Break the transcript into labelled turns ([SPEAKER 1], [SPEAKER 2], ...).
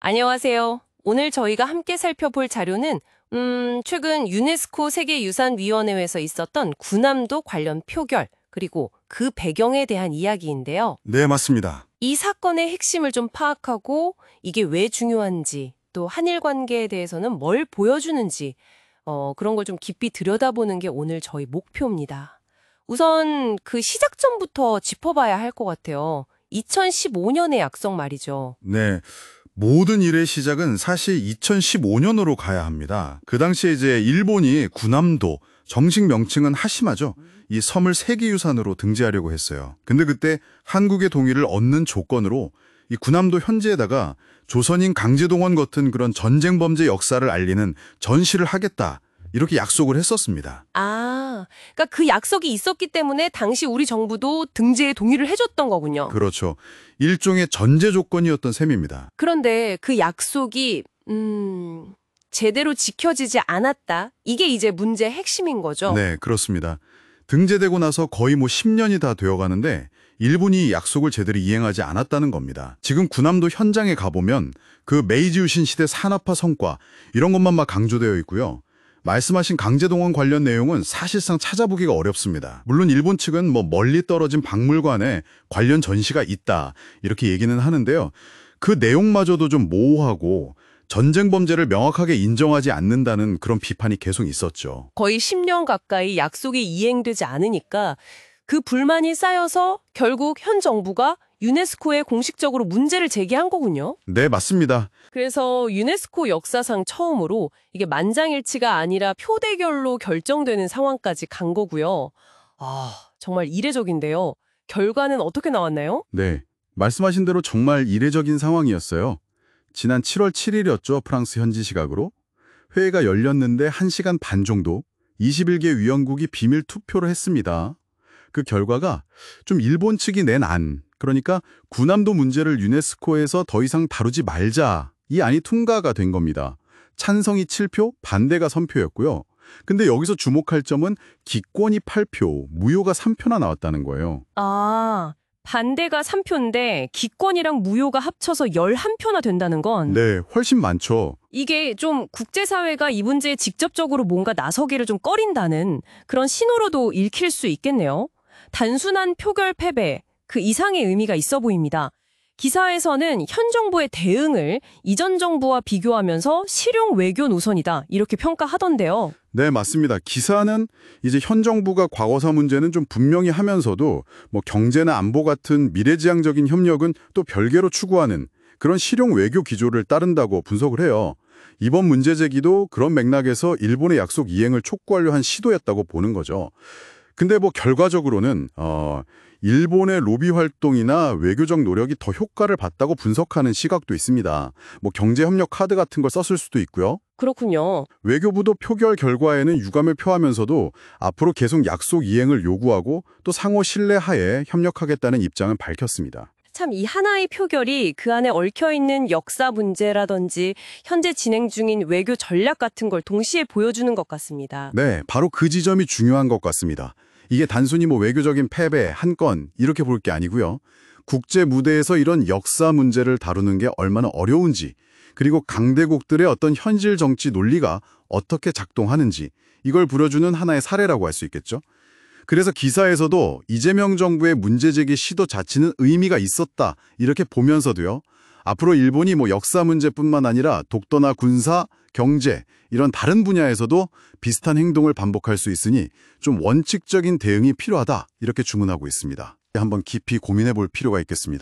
[SPEAKER 1] 안녕하세요. 오늘 저희가 함께 살펴볼 자료는 최근 유네스코 세계유산위원회에서 있었던 군함도 관련 표결, 그리고 그 배경에 대한 이야기인데요.
[SPEAKER 2] 네, 맞습니다.
[SPEAKER 1] 이 사건의 핵심을 좀 파악하고 이게 왜 중요한지, 또 한일 관계에 대해서는 뭘 보여주는지 그런 걸 좀 깊이 들여다보는 게 오늘 저희 목표입니다. 우선 그 시작점부터 짚어봐야 할 것 같아요. 2015년의 약속 말이죠.
[SPEAKER 2] 네, 모든 일의 시작은 사실 2015년으로 가야 합니다. 그 당시에 이제 일본이 군함도, 정식 명칭은 하시마죠. 이 섬을 세계유산으로 등재하려고 했어요. 근데 그때 한국의 동의를 얻는 조건으로 이 군함도 현지에다가 조선인 강제동원 같은 그런 전쟁 범죄 역사를 알리는 전시를 하겠다. 이렇게 약속을 했었습니다.
[SPEAKER 1] 그러니까 그 약속이 있었기 때문에 당시 우리 정부도 등재에 동의를 해줬던 거군요.
[SPEAKER 2] 그렇죠. 일종의 전제 조건이었던 셈입니다.
[SPEAKER 1] 그런데 그 약속이 제대로 지켜지지 않았다. 이게 이제 문제의 핵심인 거죠.
[SPEAKER 2] 네, 그렇습니다. 등재되고 나서 거의 10년이 다 되어가는데 일본이 약속을 제대로 이행하지 않았다는 겁니다. 지금 군함도 현장에 가보면 그 메이지 유신 시대 산업화 성과 이런 것만 막 강조되어 있고요. 말씀하신 강제동원 관련 내용은 사실상 찾아보기가 어렵습니다. 물론 일본 측은 멀리 떨어진 박물관에 관련 전시가 있다 이렇게 얘기는 하는데요. 그 내용마저도 좀 모호하고 전쟁 범죄를 명확하게 인정하지 않는다는 그런 비판이 계속 있었죠.
[SPEAKER 1] 거의 10년 가까이 약속이 이행되지 않으니까 그 불만이 쌓여서 결국 현 정부가 유네스코에 공식적으로 문제를 제기한 거군요.
[SPEAKER 2] 네, 맞습니다.
[SPEAKER 1] 그래서 유네스코 역사상 처음으로 이게 만장일치가 아니라 표대결로 결정되는 상황까지 간 거고요. 정말 이례적인데요. 결과는 어떻게 나왔나요?
[SPEAKER 2] 네, 말씀하신 대로 정말 이례적인 상황이었어요. 지난 7월 7일이었죠, 프랑스 현지 시각으로. 회의가 열렸는데 1시간 반 정도 21개 위원국이 비밀 투표를 했습니다. 그 결과가 좀 일본 측이 낸 안, 그러니까 군함도 문제를 유네스코에서 더 이상 다루지 말자, 이 안이 통과가 된 겁니다. 찬성이 7표, 반대가 3표였고요. 근데 여기서 주목할 점은 기권이 8표, 무효가 3표나 나왔다는 거예요.
[SPEAKER 1] 반대가 3표인데 기권이랑 무효가 합쳐서 11표나 된다는 건
[SPEAKER 2] 네, 훨씬 많죠.
[SPEAKER 1] 이게 좀 국제사회가 이 문제에 직접적으로 뭔가 나서기를 좀 꺼린다는 그런 신호로도 읽힐 수 있겠네요. 단순한 표결 패배, 그 이상의 의미가 있어 보입니다. 기사에서는 현 정부의 대응을 이전 정부와 비교하면서 실용 외교 노선이다 이렇게 평가하던데요.
[SPEAKER 2] 네, 맞습니다. 기사는 이제 현 정부가 과거사 문제는 좀 분명히 하면서도 경제나 안보 같은 미래지향적인 협력은 또 별개로 추구하는 그런 실용 외교 기조를 따른다고 분석을 해요. 이번 문제 제기도 그런 맥락에서 일본의 약속 이행을 촉구하려 한 시도였다고 보는 거죠. 근데 결과적으로는 일본의 로비 활동이나 외교적 노력이 더 효과를 봤다고 분석하는 시각도 있습니다. 경제협력 카드 같은 걸 썼을 수도 있고요.
[SPEAKER 1] 그렇군요.
[SPEAKER 2] 외교부도 표결 결과에는 유감을 표하면서도 앞으로 계속 약속 이행을 요구하고 또 상호 신뢰하에 협력하겠다는 입장을 밝혔습니다.
[SPEAKER 1] 참 이 하나의 표결이 그 안에 얽혀있는 역사 문제라든지 현재 진행 중인 외교 전략 같은 걸 동시에 보여주는 것 같습니다.
[SPEAKER 2] 네, 바로 그 지점이 중요한 것 같습니다. 이게 단순히 외교적인 패배, 한 건 이렇게 볼 게 아니고요. 국제 무대에서 이런 역사 문제를 다루는 게 얼마나 어려운지, 그리고 강대국들의 어떤 현실 정치 논리가 어떻게 작동하는지 이걸 부려주는 하나의 사례라고 할 수 있겠죠. 그래서 기사에서도 이재명 정부의 문제제기 시도 자체는 의미가 있었다 이렇게 보면서도요. 앞으로 일본이 역사 문제뿐만 아니라 독도나 군사, 경제 이런 다른 분야에서도 비슷한 행동을 반복할 수 있으니 좀 원칙적인 대응이 필요하다 이렇게 주문하고 있습니다. 한번 깊이 고민해 볼 필요가 있겠습니다.